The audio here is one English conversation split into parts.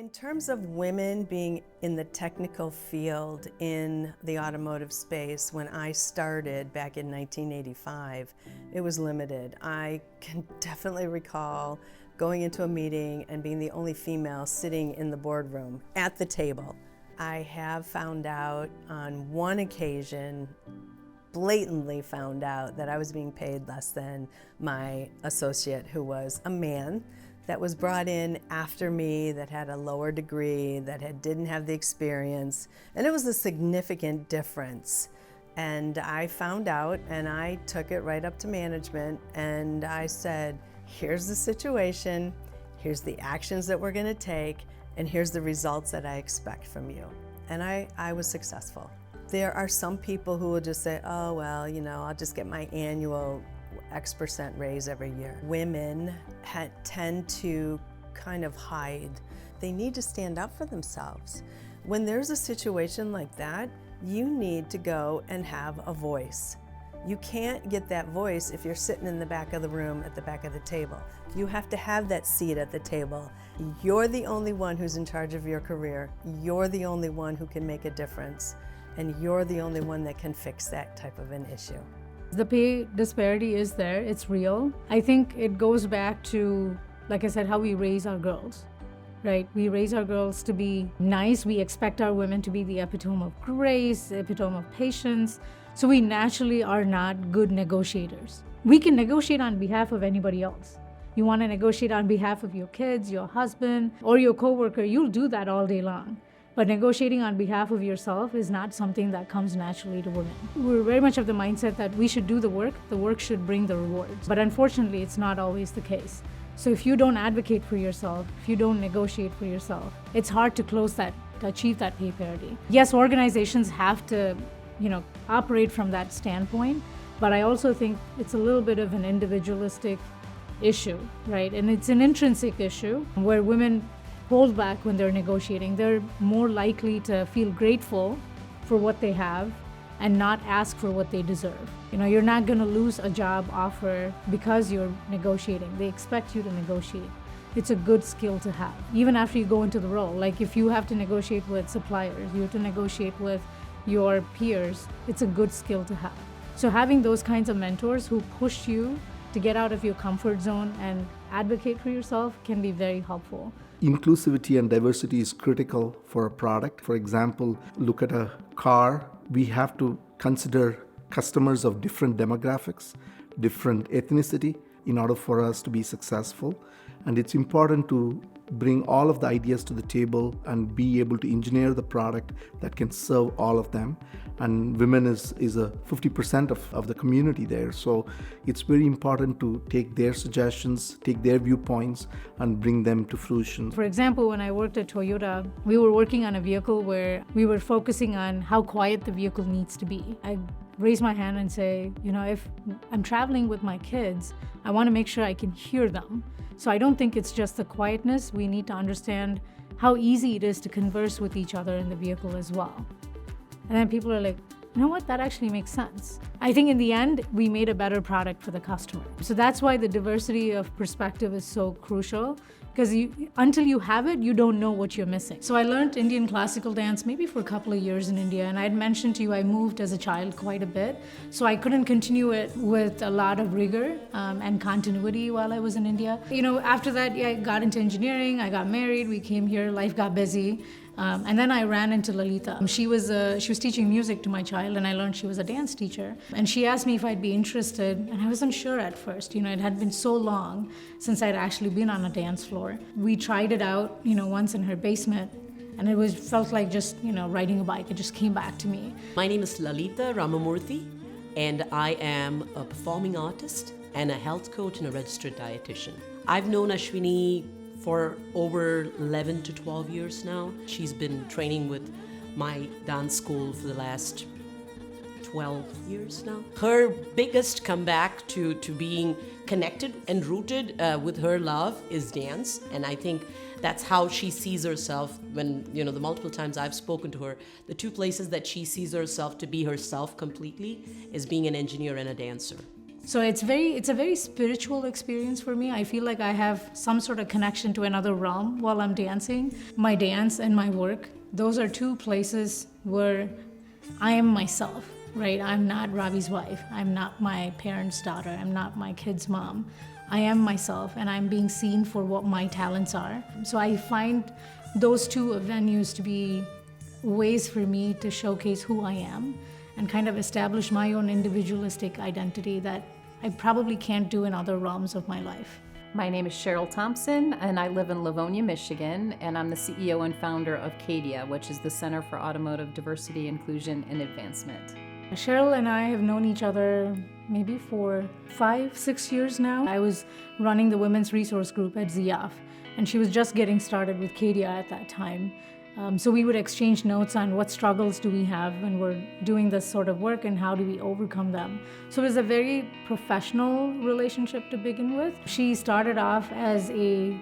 In terms of women being in the technical field in the automotive space, when I started back in 1985, it was limited. I can definitely recall going into a meeting and being the only female sitting in the boardroom at the table. I have found out on one occasion, blatantly found out that I was being paid less than my associate, who was a man that was brought in after me, that had a lower degree, that didn't have the experience, and it was a significant difference. And I found out, and I took it right up to management, and I said, here's the situation, here's the actions that we're gonna take, and here's the results that I expect from you. And I was successful. There are some people who will just say, oh, well, you know, I'll just get my annual X% raise every year. Women tend to kind of hide. They need to stand up for themselves. When there's a situation like that, you need to go and have a voice. You can't get that voice if you're sitting in the back of the room at the back of the table. You have to have that seat at the table. You're the only one who's in charge of your career. You're the only one who can make a difference. And you're the only one that can fix that type of an issue. The pay disparity is there, it's real. I think it goes back to, like I said, how we raise our girls, right? We raise our girls to be nice. We expect our women to be the epitome of grace, the epitome of patience. So we naturally are not good negotiators. We can negotiate on behalf of anybody else. You want to negotiate on behalf of your kids, your husband, or your coworker, you'll do that all day long. But negotiating on behalf of yourself is not something that comes naturally to women. We're very much of the mindset that we should do the work should bring the rewards. But unfortunately, it's not always the case. So if you don't advocate for yourself, if you don't negotiate for yourself, it's hard to achieve that pay parity. Yes, organizations have to, operate from that standpoint, but I also think it's a little bit of an individualistic issue, right? And it's an intrinsic issue where women hold back when they're negotiating. They're more likely to feel grateful for what they have and not ask for what they deserve. You're not gonna lose a job offer because you're negotiating. They expect you to negotiate. It's a good skill to have, even after you go into the role. Like if you have to negotiate with suppliers, you have to negotiate with your peers, it's a good skill to have. So having those kinds of mentors who push you to get out of your comfort zone and advocate for yourself can be very helpful. Inclusivity and diversity is critical for a product. For example, look at a car. We have to consider customers of different demographics, different ethnicity in order for us to be successful. And it's important to bring all of the ideas to the table and be able to engineer the product that can serve all of them. And women is a 50% of the community there. So it's very important to take their suggestions, take their viewpoints, and bring them to fruition. For example, when I worked at Toyota, we were working on a vehicle where we were focusing on how quiet the vehicle needs to be. I raise my hand and say, if I'm traveling with my kids, I want to make sure I can hear them. So I don't think it's just the quietness. We need to understand how easy it is to converse with each other in the vehicle as well. And then people are like, you know what, that actually makes sense. I think in the end, we made a better product for the customer. So that's why the diversity of perspective is so crucial, because until you have it, you don't know what you're missing. So I learned Indian classical dance maybe for a couple of years in India, and I had mentioned to you I moved as a child quite a bit, so I couldn't continue it with a lot of rigor and continuity while I was in India. After that, I got into engineering, I got married, we came here, life got busy. And then I ran into Lalita. She was teaching music to my child, and I learned she was a dance teacher. And she asked me if I'd be interested, and I wasn't sure at first. It had been so long since I'd actually been on a dance floor. We tried it out, once in her basement, and it felt like just, riding a bike. It just came back to me. My name is Lalita Ramamurthy, and I am a performing artist and a health coach and a registered dietitian. I've known Ashwini for over 11 to 12 years now. She's been training with my dance school for the last 12 years now. Her biggest comeback to being connected and rooted with her love is dance. And I think that's how she sees herself when, the multiple times I've spoken to her, the two places that she sees herself to be herself completely is being an engineer and a dancer. So it's a very spiritual experience for me. I feel like I have some sort of connection to another realm while I'm dancing. My dance and my work, those are two places where I am myself, right? I'm not Ravi's wife. I'm not my parents' daughter. I'm not my kid's mom. I am myself, and I'm being seen for what my talents are. So I find those two venues to be ways for me to showcase who I am and kind of establish my own individualistic identity that I probably can't do in other realms of my life. My name is Cheryl Thompson, and I live in Livonia, Michigan, and I'm the CEO and founder of CADIA, which is the Center for Automotive Diversity, Inclusion, and Advancement. Cheryl and I have known each other maybe for 5-6 years now. I was running the women's resource group at AWAF, and she was just getting started with CADIA at that time. So we would exchange notes on what struggles do we have when we're doing this sort of work and how do we overcome them. So it was a very professional relationship to begin with. She started off as a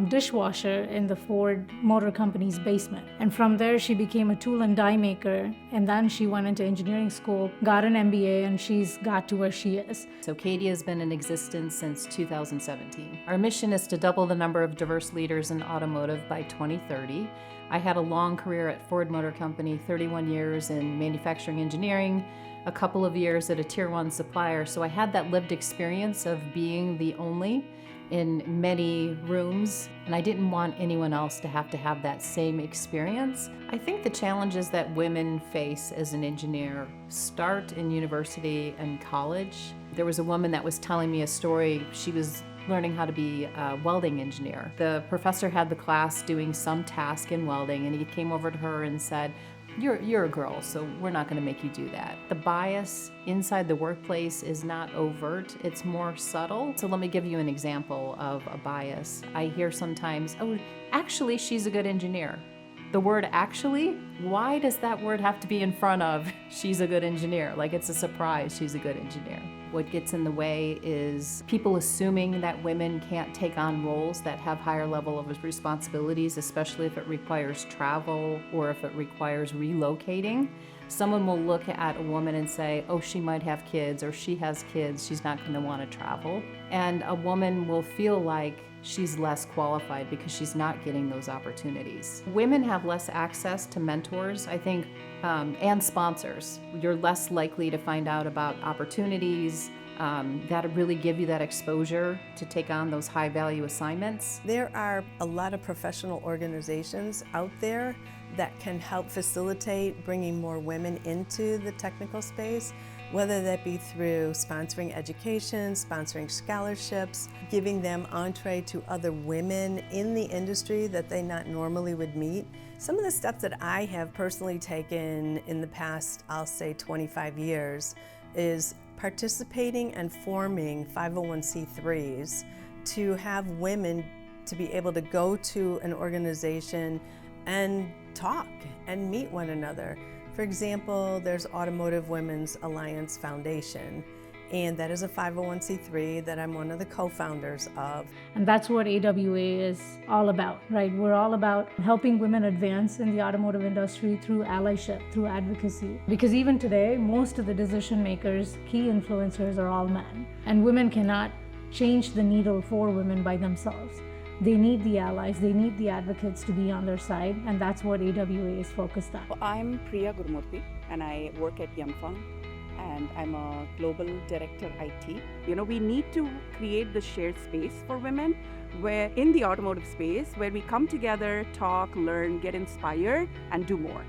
dishwasher in the Ford Motor Company's basement. And from there, she became a tool and die maker. And then she went into engineering school, got an MBA, and she's got to where she is. So CADIA has been in existence since 2017. Our mission is to double the number of diverse leaders in automotive by 2030. I had a long career at Ford Motor Company, 31 years in manufacturing engineering, a couple of years at a tier 1 supplier. So I had that lived experience of being the only in many rooms, and I didn't want anyone else to have that same experience. I think the challenges that women face as an engineer start in university and college. There was a woman that was telling me a story. She was learning how to be a welding engineer. The professor had the class doing some task in welding, and he came over to her and said, You're a girl, so we're not going to make you do that. The bias inside the workplace is not overt, it's more subtle. So let me give you an example of a bias. I hear sometimes, oh, actually, she's a good engineer. The word actually, why does that word have to be in front of she's a good engineer? Like it's a surprise she's a good engineer. What gets in the way is people assuming that women can't take on roles that have higher level of responsibilities, especially if it requires travel or if it requires relocating. Someone will look at a woman and say, oh, she might have kids, or she has kids, she's not going to want to travel. And a woman will feel like she's less qualified because she's not getting those opportunities. Women have less access to mentors, I think, and sponsors. You're less likely to find out about opportunities that really give you that exposure to take on those high value assignments. There are a lot of professional organizations out there that can help facilitate bringing more women into the technical space, whether that be through sponsoring education, sponsoring scholarships, giving them entree to other women in the industry that they not normally would meet. Some of the steps that I have personally taken in the past, I'll say 25 years, is participating and forming 501c3s to have women to be able to go to an organization and talk and meet one another. For example, there's Automotive Women's Alliance Foundation, and that is a 501c3 that I'm one of the co-founders of. And that's what AWA is all about, right? We're all about helping women advance in the automotive industry through allyship, through advocacy. Because even today, most of the decision makers, key influencers are all men. And women cannot change the needle for women by themselves. They need the allies, they need the advocates to be on their side, and that's what AWA is focused on. I'm Priya Gurumurthy, and I work at Yangfang, and I'm a Global Director IT. We need to create the shared space for women where in the automotive space where we come together, talk, learn, get inspired, and do more.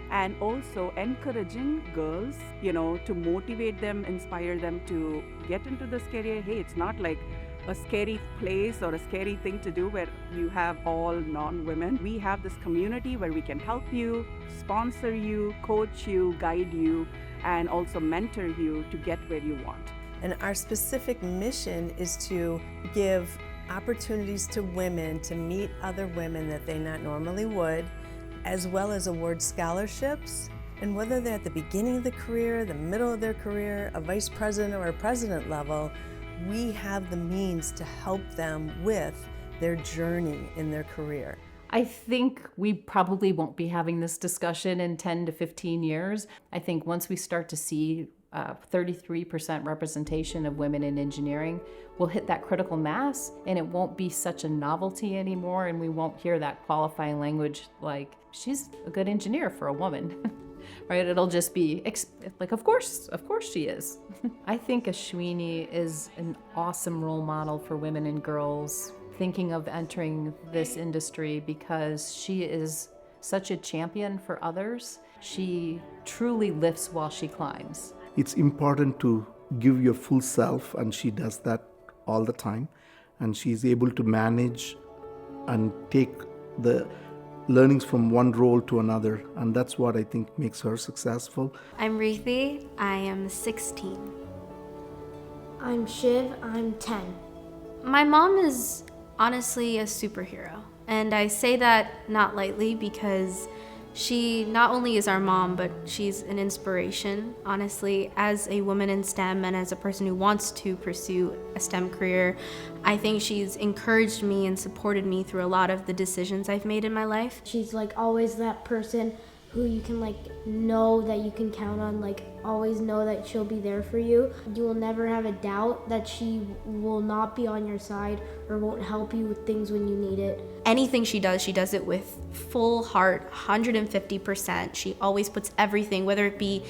And also encouraging girls, to motivate them, inspire them to get into this career. Hey, it's not like a scary place or a scary thing to do where you have all non-women. We have this community where we can help you, sponsor you, coach you, guide you, and also mentor you to get where you want. And our specific mission is to give opportunities to women to meet other women that they not normally would, as well as award scholarships. And whether they're at the beginning of the career, the middle of their career, a vice president or a president level, we have the means to help them with their journey in their career. I think we probably won't be having this discussion in 10 to 15 years. I think once we start to see 33% representation of women in engineering, we'll hit that critical mass and it won't be such a novelty anymore, and we won't hear that qualifying language like, she's a good engineer for a woman. Right? It'll just be like, of course she is. I think Ashwini is an awesome role model for women and girls thinking of entering this industry because she is such a champion for others. She truly lifts while she climbs. It's important to give your full self, and she does that all the time. And she's able to manage and take the learnings from one role to another, and that's what I think makes her successful. I'm Rithi. I am 16. I'm Shiv. I'm 10. My mom is honestly a superhero, and I say that not lightly because she not only is our mom, but she's an inspiration, honestly. As a woman in STEM and as a person who wants to pursue a STEM career, I think she's encouraged me and supported me through a lot of the decisions I've made in my life. She's like always that person who you can like know that you can count on, like always know that she'll be there for you. You will never have a doubt that she will not be on your side or won't help you with things when you need it. Anything she does it with full heart, 150%. She always puts everything, whether it be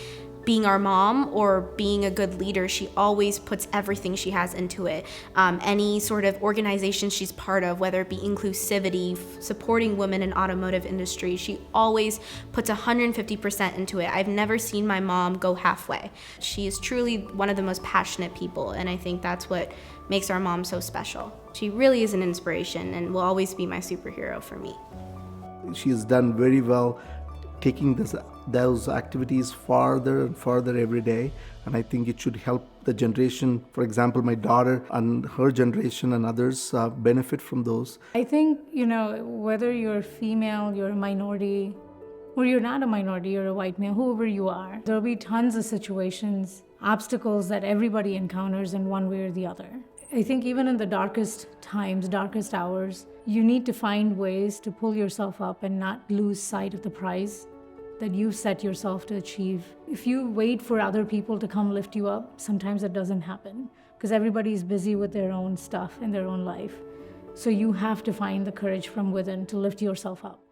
being our mom or being a good leader, she always puts everything she has into it. Any sort of organization she's part of, whether it be inclusivity, supporting women in automotive industry, she always puts 150% into it. I've never seen my mom go halfway. She is truly one of the most passionate people, and I think that's what makes our mom so special. She really is an inspiration and will always be my superhero for me. She has done very well taking those activities farther and farther every day, and I think it should help the generation, for example, my daughter and her generation and others benefit from those. I think, whether you're female, you're a minority, or you're not a minority, you're a white male, whoever you are, there'll be tons of situations, obstacles that everybody encounters in one way or the other. I think even in the darkest times, darkest hours, you need to find ways to pull yourself up and not lose sight of the prize that you've set yourself to achieve. If you wait for other people to come lift you up, sometimes it doesn't happen because everybody's busy with their own stuff in their own life. So you have to find the courage from within to lift yourself up.